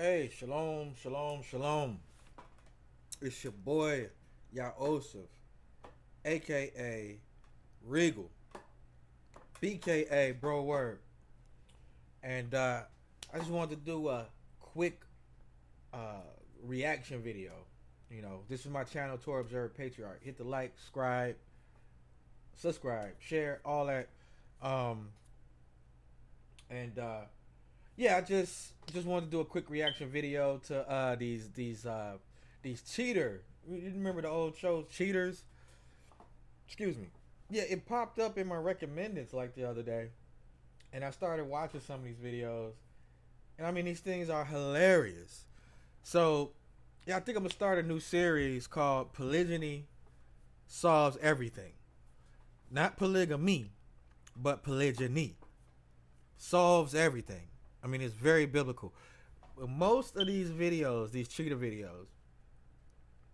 Hey, shalom, shalom, shalom. It's your boy, Yaosef, aka Regal, BKA Bro Word. And I just wanted to do a quick uh, reaction video. This is my channel, Torah Observer Patriarch. Hit the like, subscribe, share, all that. Um, and yeah, I just wanted to do a quick reaction video to these cheater. You remember the old shows, Cheaters? Excuse me. Yeah, it popped up in my recommendeds like the other day, and I started watching some of these videos, and I mean these things are hilarious. So, yeah, I think I'm gonna start a new series called Polygyny Solves Everything. Not polygamy, but polygyny solves everything. I mean, it's very biblical. Most of these videos, these cheater videos,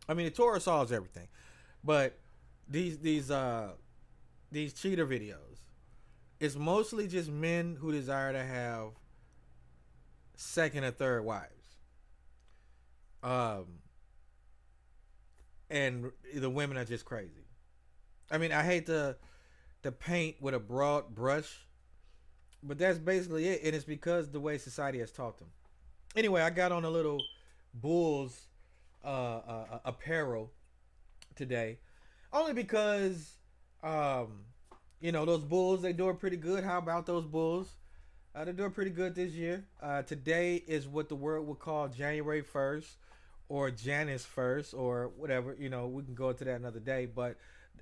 I mean, the Torah solves everything, but these these uh these cheater videos, it's mostly just men who desire to have second or third wives. Um, and the women are just crazy. I mean, I hate to paint with a broad brush, but that's basically it, and it's because the way society has taught them. Anyway, I got on a little Bulls apparel today, only because um, those Bulls, they doing pretty good. How about those Bulls? They're doing pretty good this year. Today is what the world would call January 1st or Janus 1st or whatever. We can go into that another day, but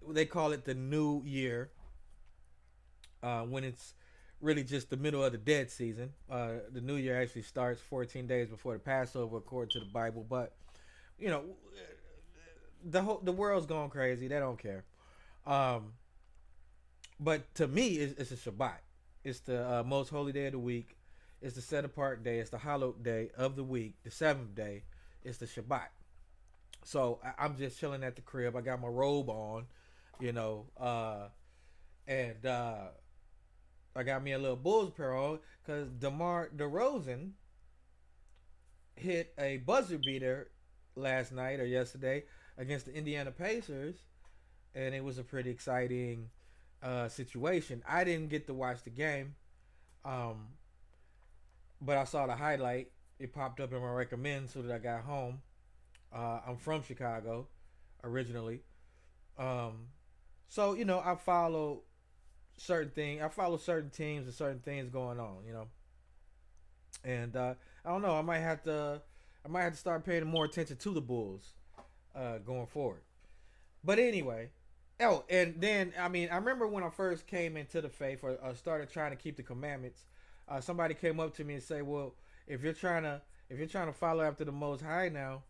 they call it the new year when it's really just the middle of the dead season. The new year actually starts 14 days before the Passover, according to the Bible. But you know, the world's going crazy. They don't care. Um, but to me, it's a Shabbat. It's the most holy day of the week. It's the set apart day. It's the hallowed day of the week. The seventh day. It's the Shabbat. So I'm just chilling at the crib. I got my robe on, you know, and I got me a little Bulls pair on because DeMar DeRozan hit a buzzer beater last night or yesterday against the Indiana Pacers, and it was a pretty exciting situation. I didn't get to watch the game, um, but I saw the highlight. It popped up in my recommend so that I got home. I'm from Chicago originally, um, so I follow certain things. I follow certain teams and certain things going on. And I don't know. I might have to start paying more attention to the Bulls going forward. But anyway, oh, and then I mean, I remember when I first came into the faith or started trying to keep the commandments. Somebody came up to me and say, "Well, if you're trying to follow after the Most High now,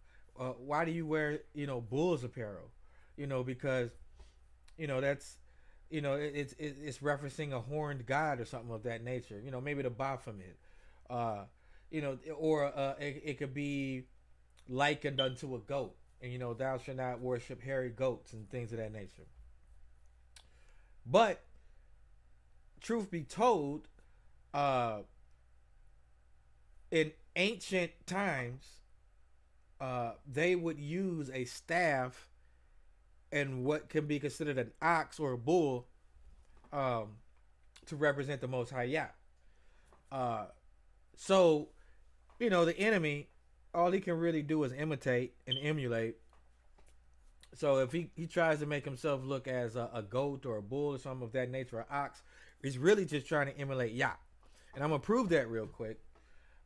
why do you wear Bulls apparel? Because that's it's referencing a horned god or something of that nature. Maybe the Baphomet, uh, or it could be likened unto a goat, and thou shalt not worship hairy goats and things of that nature. But truth be told, uh, in ancient times, they would use a staff and what can be considered an ox or a bull um, to represent the Most High Yah. Uh, so, the enemy, all he can really do is imitate and emulate. So if he tries to make himself look as a goat or a bull or something of that nature, or an ox, he's really just trying to emulate Yah. And I'm going to prove that real quick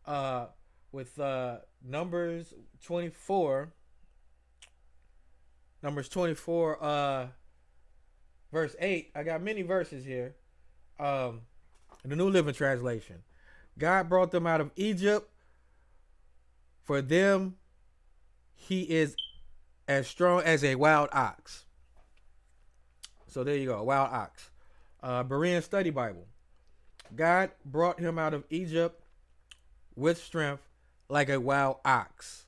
uh, with Numbers 24. Numbers 24, verse 8. I got many verses here. In the New Living Translation. God brought them out of Egypt. For them, he is as strong as a wild ox. So there you go, a wild ox. Berean Study Bible. God brought him out of Egypt with strength like a wild ox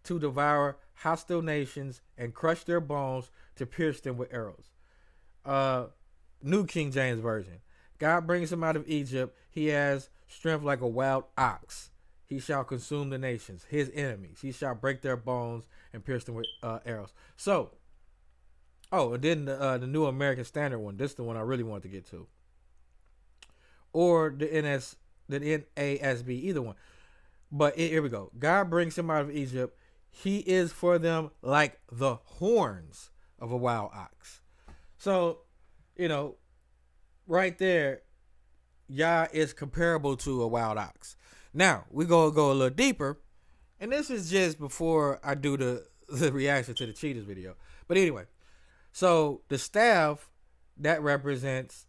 to devour hostile nations and crush their bones to pierce them with arrows. New King James Version. God brings him out of Egypt. He has strength like a wild ox. He shall consume the nations, his enemies. He shall break their bones and pierce them with arrows. So, and then the New American Standard one. This is the one I really want to get to. Or the NASB, either one. But here we go. God brings him out of Egypt. He is for them like the horns of a wild ox. So, right there, Yah is comparable to a wild ox. Now, we go a little deeper. And this is just before I do the reaction to the Cheetahs video. But anyway, so the staff, that represents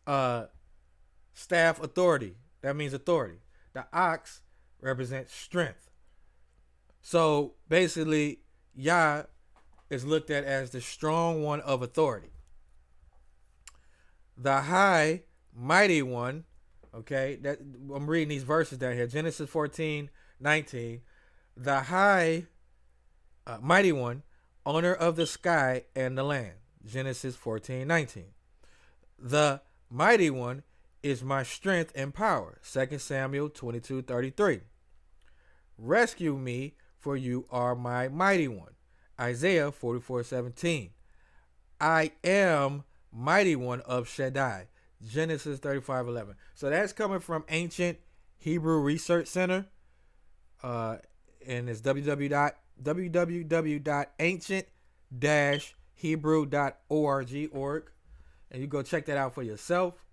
staff authority. That means authority. The ox represents strength. So basically, Yah is looked at as the strong one of authority. The high, mighty one, okay, that I'm reading these verses down here. Genesis 14:19. The high, mighty one, owner of the sky and the land. Genesis 14:19. The mighty one is my strength and power. 2 Samuel 22:33. Rescue me, for you are my mighty one. Isaiah 44:17. I am mighty one of Shaddai. Genesis 35:11. So that's coming from Ancient Hebrew Research Center. And it's www.ancient-hebrew.org. And you go check that out for yourself.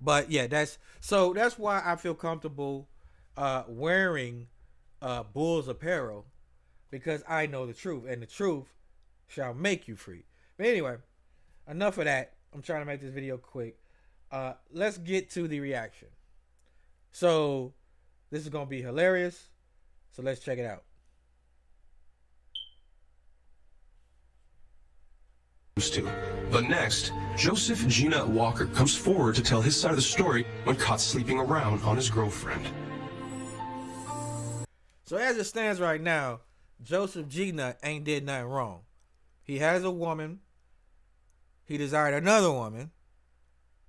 But yeah, that's why I feel comfortable wearing Bull's apparel, because I know the truth, and the truth shall make you free. But anyway, enough of that. I'm trying to make this video quick. Let's get to the reaction. So this is gonna be hilarious. So let's check it out. But next, Joseph Gina Walker comes forward to tell his side of the story when caught sleeping around on his girlfriend. So as it stands right now, Joseph Gina ain't did nothing wrong. He has a woman. He desired another woman.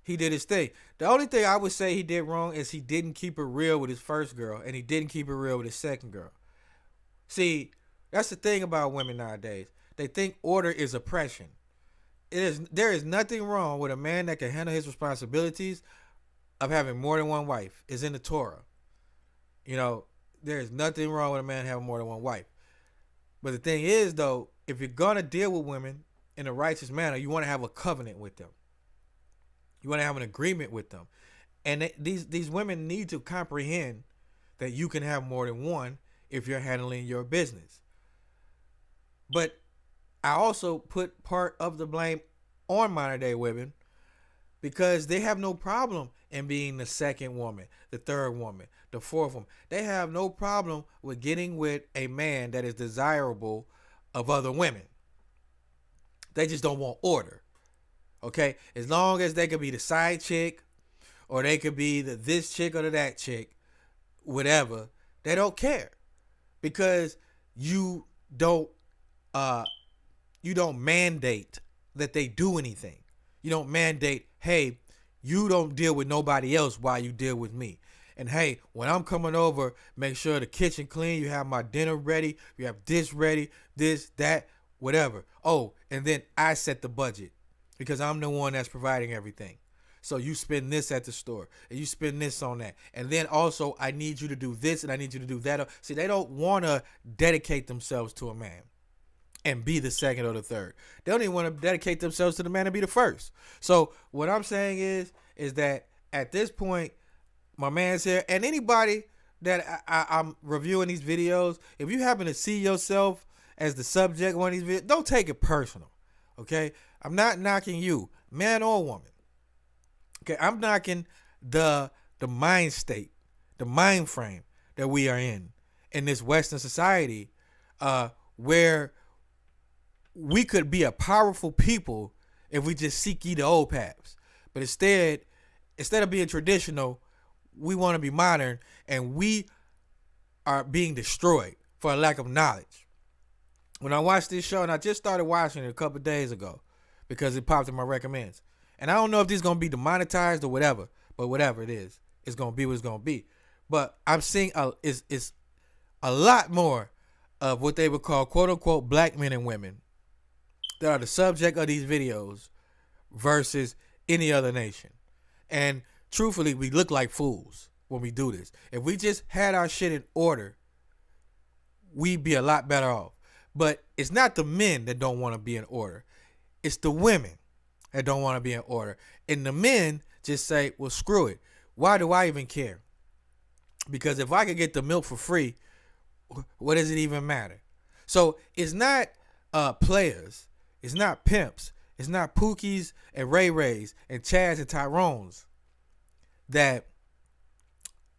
He did his thing. The only thing I would say he did wrong is he didn't keep it real with his first girl, and he didn't keep it real with his second girl. See, that's the thing about women nowadays. They think order is oppression. There is nothing wrong with a man that can handle his responsibilities of having more than one wife. It's in the Torah. There is nothing wrong with a man having more than one wife. But the thing is, though, if you're going to deal with women in a righteous manner, you want to have a covenant with them. You want to have an agreement with them. And these women need to comprehend that you can have more than one if you're handling your business. But I also put part of the blame on modern day women, because they have no problem in being the second woman, the third woman, the fourth woman. They have no problem with getting with a man that is desirable of other women. They just don't want order. Okay? As long as they could be the side chick, or they could be the this chick or the that chick, whatever, they don't care. Because you don't mandate that they do anything. You don't mandate, hey, you don't deal with nobody else while you deal with me. And hey, when I'm coming over, make sure the kitchen clean, you have my dinner ready, you have this ready, this, that, whatever. Oh, and then I set the budget, because I'm the one that's providing everything. So you spend this at the store, and you spend this on that. And then also, I need you to do this, and I need you to do that. See, they don't want to dedicate themselves to a man and be the second or the third. They don't even want to dedicate themselves to the man and be the first. So what I'm saying is that at this point, my man's here, and anybody that I'm reviewing these videos, if you happen to see yourself as the subject of one of these videos, don't take it personal, okay? I'm not knocking you, man or woman. Okay, I'm knocking the mind state, the mind frame that we are in this Western society, where we could be a powerful people if we just seek ye the old paths. But instead of being traditional, we want to be modern, and we are being destroyed for a lack of knowledge. When I watched this show, and I just started watching it a couple of days ago because it popped in my recommends. And I don't know if this is going to be demonetized or whatever, but whatever it is, it's gonna be what it's gonna be. But I'm seeing is a lot more of what they would call quote unquote black men and women that are the subject of these videos versus any other nation. And truthfully, we look like fools when we do this. If we just had our shit in order, we'd be a lot better off. But it's not the men that don't want to be in order. It's the women that don't want to be in order. And the men just say, well, screw it. Why do I even care? Because if I could get the milk for free, what does it even matter? So it's not players. It's not pimps. It's not Pookies and Ray Rays and Chads and Tyrones that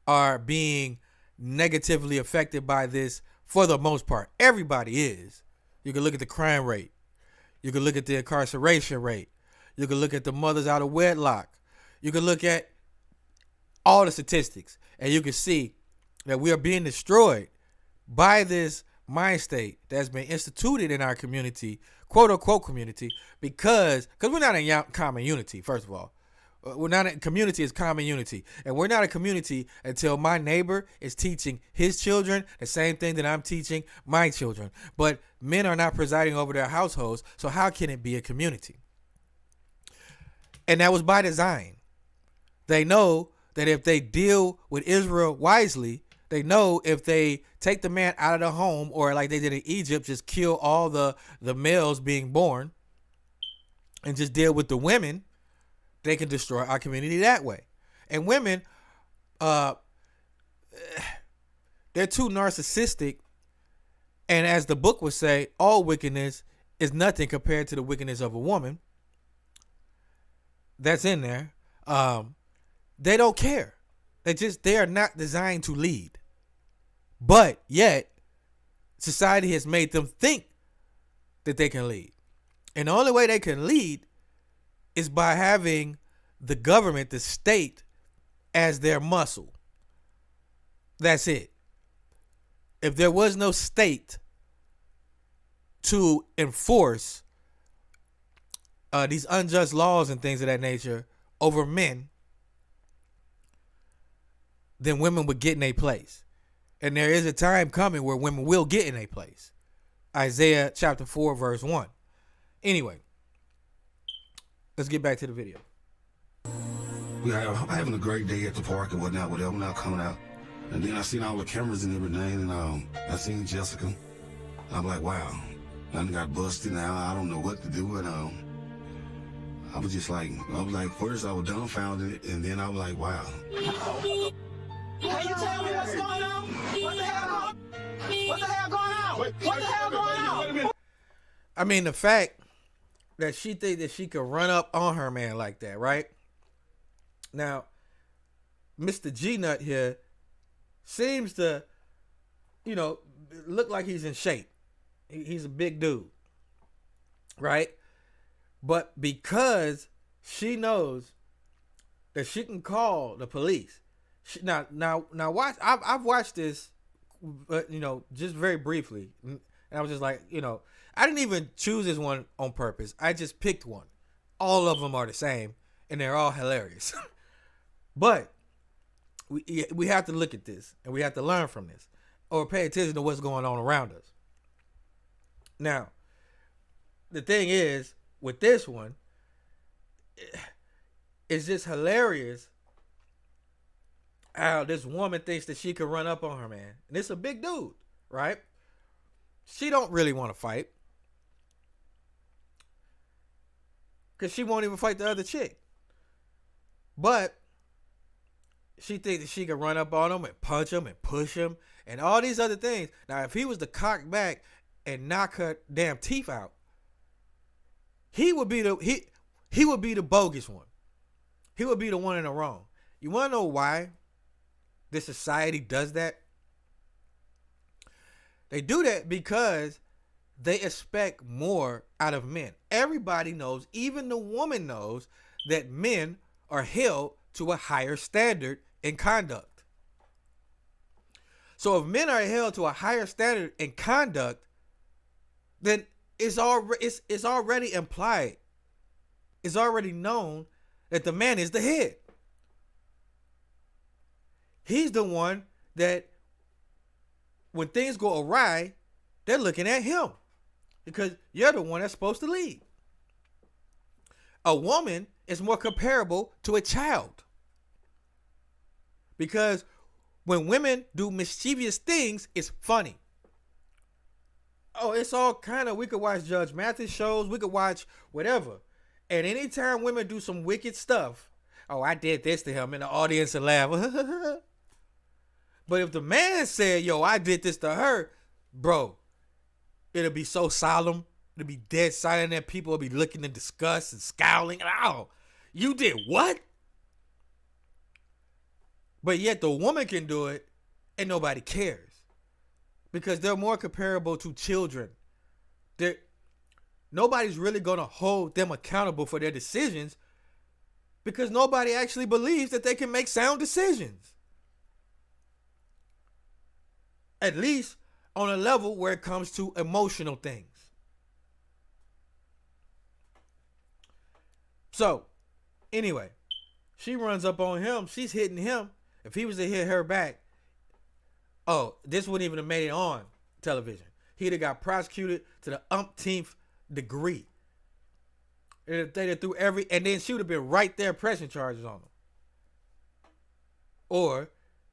are being negatively affected by this for the most part. Everybody is. You can look at the crime rate. You can look at the incarceration rate. You can look at the mothers out of wedlock. You can look at all the statistics, and you can see that we are being destroyed by this mind state that's been instituted in our community, quote unquote community, because we're not in common unity. First of all, we're not in community is common unity, and we're not a community until my neighbor is teaching his children the same thing that I'm teaching my children. But men are not presiding over their households, so how can it be a community? And that was by design. They know that if they deal with Israel wisely, they know if they take the man out of the home, or like they did in Egypt, just kill all the males being born and just deal with the women, they can destroy our community that way. And women, they're too narcissistic. And as the book would say, all wickedness is nothing compared to the wickedness of a woman. That's in there. They don't care. They are not designed to lead. But yet, society has made them think that they can lead. And the only way they can lead is by having the government, the state, as their muscle. That's it. If there was no state to enforce these unjust laws and things of that nature over men, then women would get in a place. And there is a time coming where women will get in a place. Isaiah chapter 4, verse 1. Anyway, let's get back to the video. We are having a great day at the park and whatnot, whatever, not coming out. And then I seen all the cameras and everything, and I seen Jessica. I'm like, wow, I got busted now. I don't know what to do. And I was first I was dumbfounded, and then I was like, wow. Can you tell me what's going on? What the hell going on? What the hell going on? I mean, the fact that she think that she could run up on her man like that, right? Now, Mr. G Nut here seems to, look like he's in shape. He's a big dude, right? But because she knows that she can call the police. Now watch. I've watched this, just very briefly, and I was just like, I didn't even choose this one on purpose. I just picked one. All of them are the same, and they're all hilarious. But we have to look at this, and we have to learn from this, or pay attention to what's going on around us. Now, the thing is, with this one, it's just hilarious how this woman thinks that she can run up on her man. And it's a big dude, right? She don't really want to fight, because she won't even fight the other chick. But she thinks that she can run up on him and punch him and push him and all these other things. Now, if he was to cock back and knock her damn teeth out, he would be the bogus one. He would be the one in the wrong. You want to know why this society does that? They do that because they expect more out of men. Everybody knows, even the woman knows, that men are held to a higher standard in conduct. So if men are held to a higher standard in conduct, then it's already implied. It's already known that the man is the head. He's the one that when things go awry, they're looking at him because you're the one that's supposed to lead. A woman is more comparable to a child because when women do mischievous things, it's funny. Oh, it's all kind of, we could watch Judge Mathis shows, we could watch whatever. And anytime women do some wicked stuff, oh, I did this to him, and the audience will laugh. But if the man said, yo, I did this to her, bro, it'll be so solemn. It'll be dead silent, and people will be looking in disgust and scowling. Oh, you did what? But yet the woman can do it, and nobody cares. Because they're more comparable to children. Nobody's really going to hold them accountable for their decisions because nobody actually believes that they can make sound decisions. At least on a level where it comes to emotional things. So, anyway, she runs up on him. She's hitting him. If he was to hit her back, oh, this wouldn't even have made it on television. He'd have got prosecuted to the umpteenth degree. They threw and then she would have been right there pressing charges on him. Or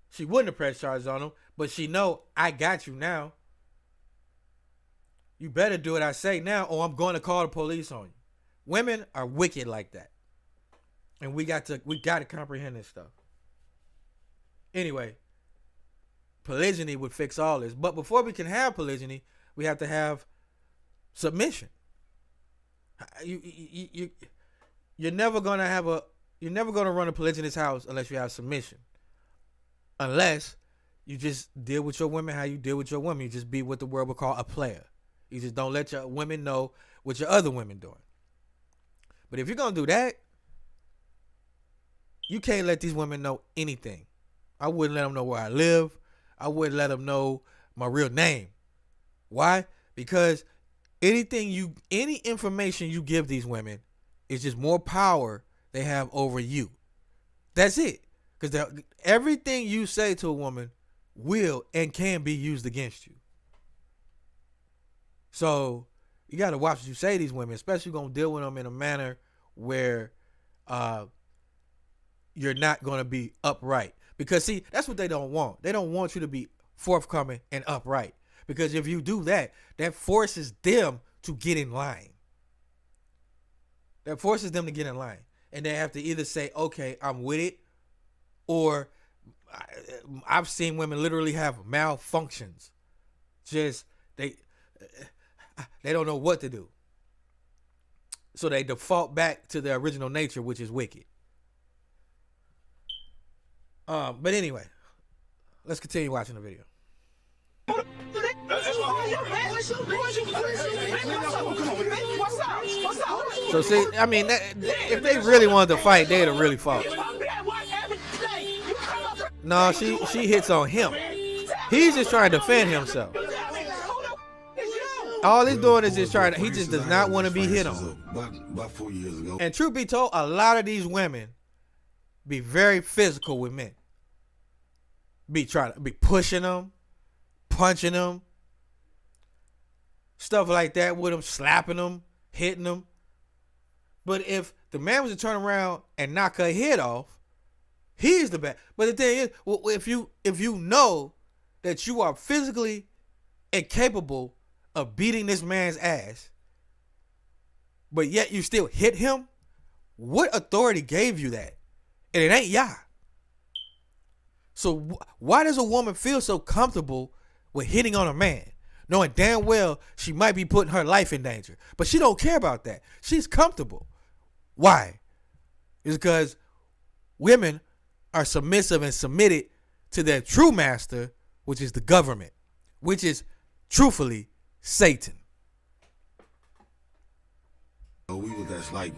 she wouldn't have pressed charges on him, but she know, I got you now. You better do what I say now, or I'm going to call the police on you. Women are wicked like that. And we got to comprehend this stuff. Anyway, polygyny would fix all this. But before we can have polygyny, we have to have submission. You're never gonna run a polygynous house unless you have submission. Unless you just deal with your women how you deal with your women. You just be what the world would call a player. You just don't let your women know what your other women doing. But if you're gonna do that, you can't let these women know anything. I wouldn't let them know where I live. I wouldn't let them know my real name. Why? Because any information you give these women is just more power they have over you. That's it. Because everything you say to a woman will and can be used against you. So you got to watch what you say to these women, especially going to deal with them in a manner where you're not going to be upright. Because, see, that's what they don't want. They don't want you to be forthcoming and upright. Because if you do that, that forces them to get in line. That forces them to get in line. And they have to either say, okay, I'm with it, or I've seen women literally have malfunctions. Just, they don't know what to do. So they default back to their original nature, which is wicked. But anyway, let's continue watching the video. So see, I mean, if they really wanted to fight, they'd have really fought. No, she hits on him. He's just trying to defend himself. All he's doing is just trying to, he just does not want to be hit on. About 4 years ago. And truth be told, a lot of these women be very physical with men. Be pushing them, punching them, stuff like that with them, slapping them, hitting them. But if the man was to turn around and knock her head off, he's the bad. But the thing is, well, if you know that you are physically incapable of beating this man's ass, but yet you still hit him, what authority gave you that? And it ain't Yah. So why does a woman feel so comfortable with hitting on a man, knowing damn well she might be putting her life in danger? But she don't care about that. She's comfortable. Why? It's because women are submissive and submitted to their true master, which is the government, which is truthfully Satan. We were that's like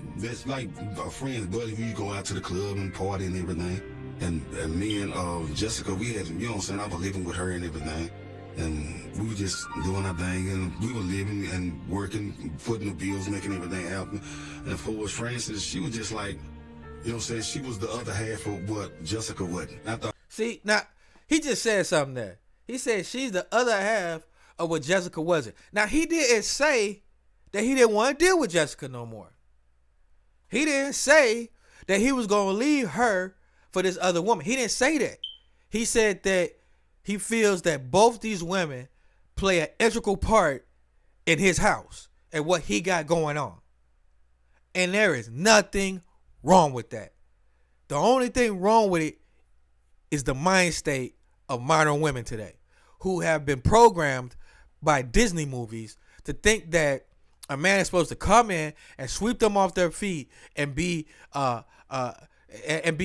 our friends, buddy. We go out to the club and party and everything. And me and Jessica, we had, you know what I'm saying, I was living with her and everything. And we were just doing our thing, and we were living and working, putting the bills, making everything happen. And for was Francis, she was just like, you know what I'm saying, she was the other half of what Jessica wasn't. See, now, he just said something there. He said she's the other half of what Jessica wasn't. Now, he didn't say that he didn't want to deal with Jessica no more. He didn't say that he was going to leave her for this other woman. He didn't say that. He said that he feels that both these women play an integral part in his house and what he got going on. And there is nothing wrong with that. The only thing wrong with it is the mind state of modern women today, who have been programmed by Disney movies to think that a man is supposed to come in and sweep them off their feet and be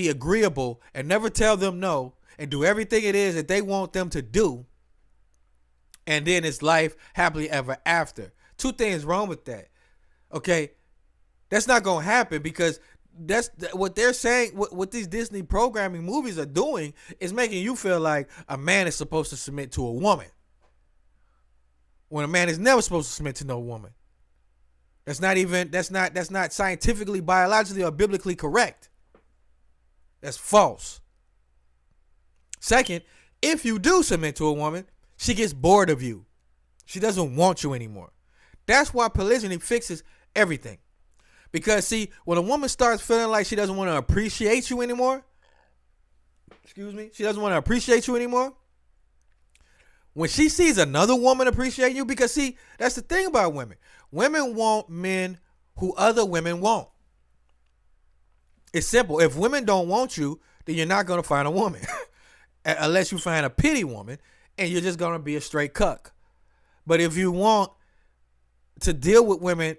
agreeable and never tell them no and do everything it is that they want them to do. And then it's life happily ever after. Two things wrong with that. Okay, that's not gonna happen, because that's what they're saying. What these Disney programming movies are doing is making you feel like a man is supposed to submit to a woman, when a man is never supposed to submit to no woman. That's not scientifically, biologically, or biblically correct. That's false. Second, if you do submit to a woman, she gets bored of you. She doesn't want you anymore. That's why polygyny fixes everything. Because, see, when a woman starts feeling like she doesn't want to appreciate you anymore, she doesn't want to appreciate you anymore, when she sees another woman appreciate you, because, see, that's the thing about women. Women want men who other women want. It's simple. If women don't want you, then you're not going to find a woman. Unless you find a pity woman, and you're just going to be a straight cuck. But if you want to deal with women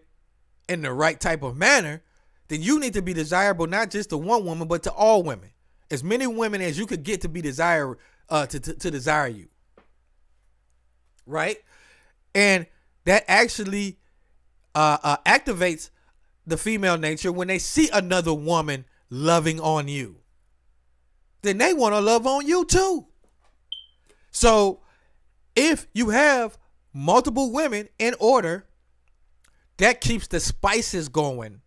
in the right type of manner, then you need to be desirable not just to one woman, but to all women. As many women as you could get to be desire to desire you. Right? And that actually activates the female nature when they see another woman loving on you. Then they want to love on you too. So if you have multiple women in order, that keeps the spices going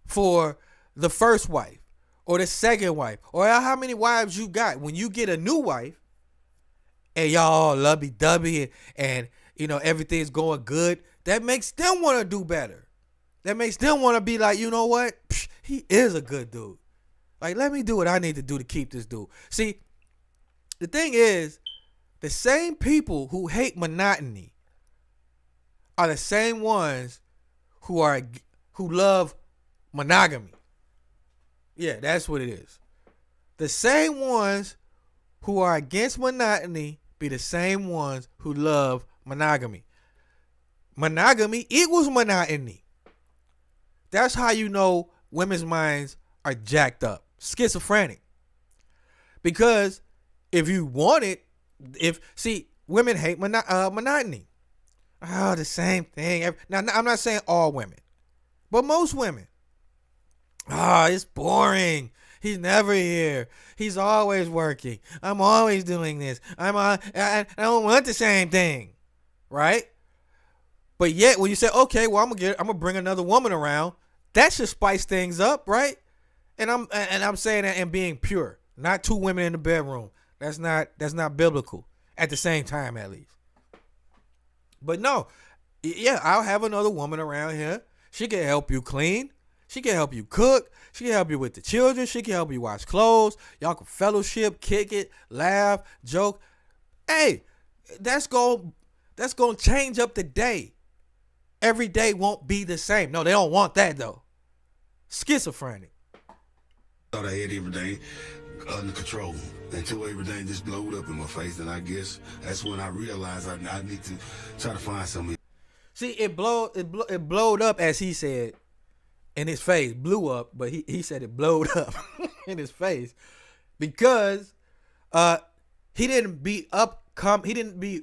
for the first wife or the second wife, or how many wives you got. When you get a new wife and y'all lovey-dovey and you know everything's going good, that makes them want to do better. That makes them want to be like, you know what? Psh, he is a good dude. Like, let me do what I need to do to keep this dude. See, the thing is, the same people who hate monotony are the same ones who love monogamy. Yeah, that's what it is. The same ones who are against monotony be the same ones who love monogamy. Monogamy equals monotony. That's how you know women's minds are jacked up, schizophrenic. Because if you want it, women hate monotony. Oh, the same thing. Now, I'm not saying all women, but most women. It's boring. He's never here. He's always working. I'm always doing this. I don't want the same thing, right? But yet, when you say, okay, well, I'm gonna bring another woman around, that should spice things up, right? And I'm saying that and being pure, not two women in the bedroom. That's not biblical. At the same time, at least. But no, yeah, I'll have another woman around here. She can help you clean. She can help you cook. She can help you with the children. She can help you wash clothes. Y'all can fellowship, kick it, laugh, joke. Hey, that's going to change up the day. Every day won't be the same. No, they don't want that, though. Schizophrenic. Thought I had everything under control until everything just blowed up in my face, and I guess that's when I realized I need to try to find something. See, it blowed up, as he said, in his face. Blew up, but he said it blowed up in his face because he didn't be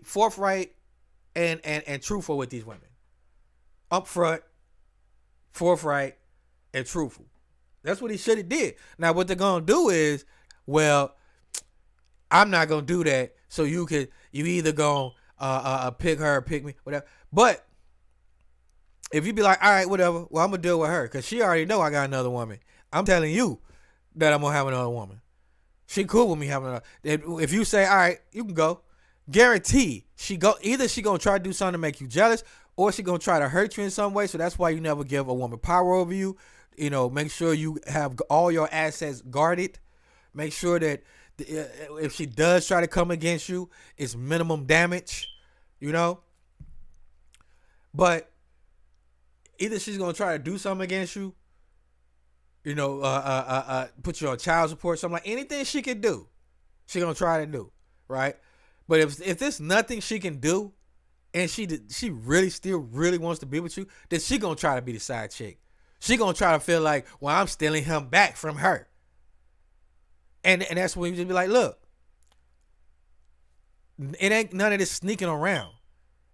forthright and truthful with these women. Upfront, forthright, and truthful. That's what he should have did. Now, what they're gonna do is, well, I'm not gonna do that. So you either gonna pick her or pick me, whatever. But if you be like, all right, whatever, well, I'm gonna deal with her because she already know I got another woman. I'm telling you that I'm gonna have another woman. She cool with me having her. If you say, all right, you can go, guarantee either she gonna try to do something to make you jealous, or she gonna try to hurt you in some way. So that's why you never give a woman power over you. You know, make sure you have all your assets guarded. Make sure that if she does try to come against you, it's minimum damage. You know, but either she's gonna try to do something against you, you know, put you on child support, something like anything she can do, she gonna try to do, right? But if there's nothing she can do, and she really still really wants to be with you, then she gonna try to be the side chick. She gonna try to feel like, well, I'm stealing him back from her, and that's when you just be like, look, it ain't none of this sneaking around.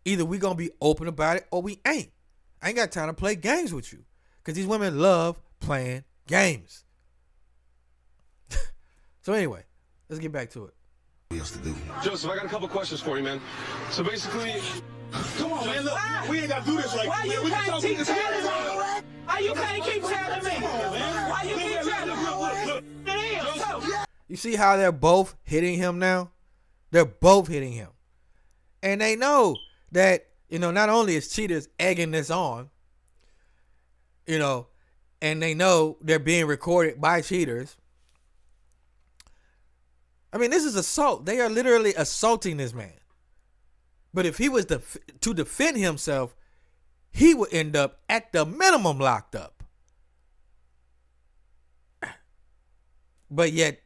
Either we gonna be open about it or we ain't. I ain't got time to play games with you, because these women love playing games. So anyway, let's get back to it. Else to do. Joseph, I got a couple questions for you, man. So basically, Come on, man. Look, we ain't got to do this like Why you can't keep telling me? Why you can't keep telling me? Why you keep telling me? It is so. You see how they're both hitting him now? They're both hitting him. And they know that, you know, not only is cheaters egging this on, you know, and they know they're being recorded by cheaters. I mean, this is assault. They are literally assaulting this man. But if he was to defend himself, he would end up at the minimum locked up. But yet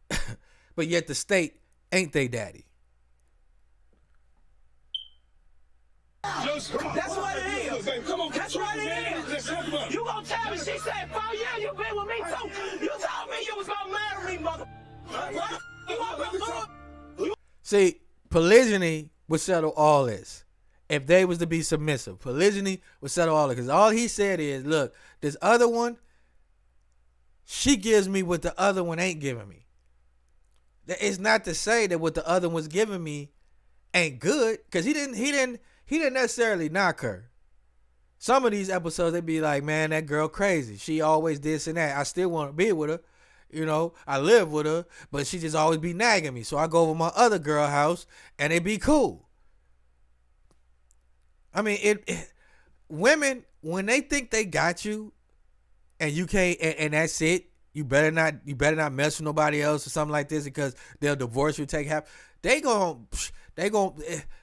the state ain't they daddy. That's what it is. Come on, That's what it is. You gonna tell me? She said 4 years you been with me too. You told me you was gonna marry me, mother. What? You want my See, polygyny would settle all this. If they was to be submissive, polygyny would settle all this. Because all he said is, look, this other one, she gives me what the other one ain't giving me. It's not to say that what the other one's giving me ain't good, because he didn't necessarily knock her. Some of these episodes, they'd be like, man, that girl crazy. She always this and that. I still want to be with her. You know, I live with her, but she just always be nagging me. So I go over my other girl house and it be cool. I mean, women, when they think they got you and you can't, and that's it, you better not mess with nobody else or something like this, because they'll divorce you, take half. They gon'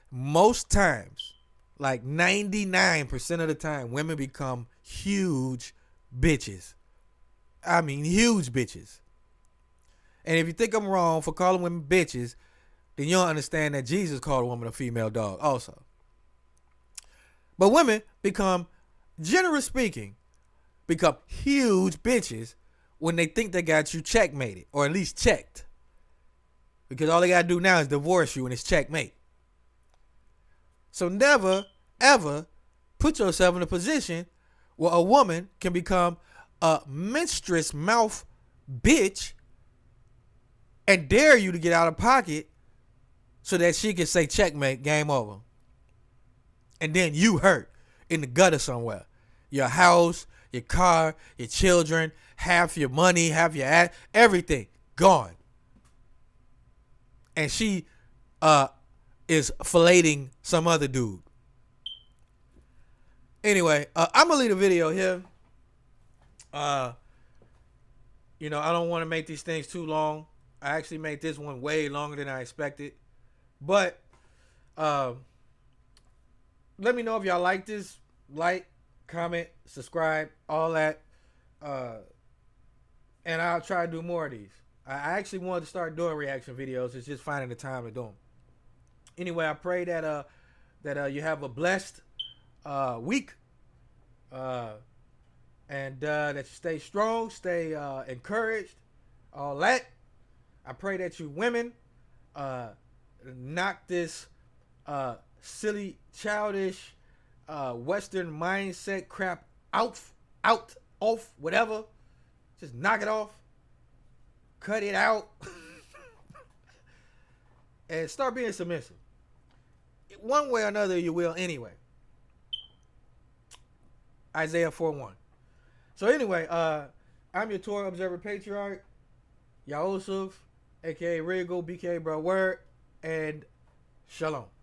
most times, like 99% of the time, women become huge bitches. I mean, huge bitches. And if you think I'm wrong for calling women bitches, then you don't understand that Jesus called a woman a female dog also. But women become, generally speaking, become huge bitches when they think they got you checkmated, or at least checked. Because all they got to do now is divorce you and it's checkmate. So never, ever put yourself in a position where a woman can become a mistress mouth bitch and dare you to get out of pocket so that she can say checkmate, game over. And then you hurt in the gutter somewhere. Your house, your car, your children, half your money, half your ass, everything gone. And she is filleting some other dude. Anyway, I'm gonna leave the video here. You know, I don't want to make these things too long. I actually made this one way longer than I expected. But let me know if y'all like this. Like, comment, subscribe, all that. And I'll try to do more of these. I actually wanted to start doing reaction videos. It's just finding the time to do them. Anyway, I pray that you have a blessed week. And that you stay strong, stay encouraged, all that. I pray that you women knock this silly, childish, Western mindset crap off, whatever. Just knock it off. Cut it out. And start being submissive. One way or another, you will anyway. Isaiah 4:1. So anyway, I'm your Torah Observer Patriarch. Yahusuf, aka Regal, BK Bro Word, and Shalom.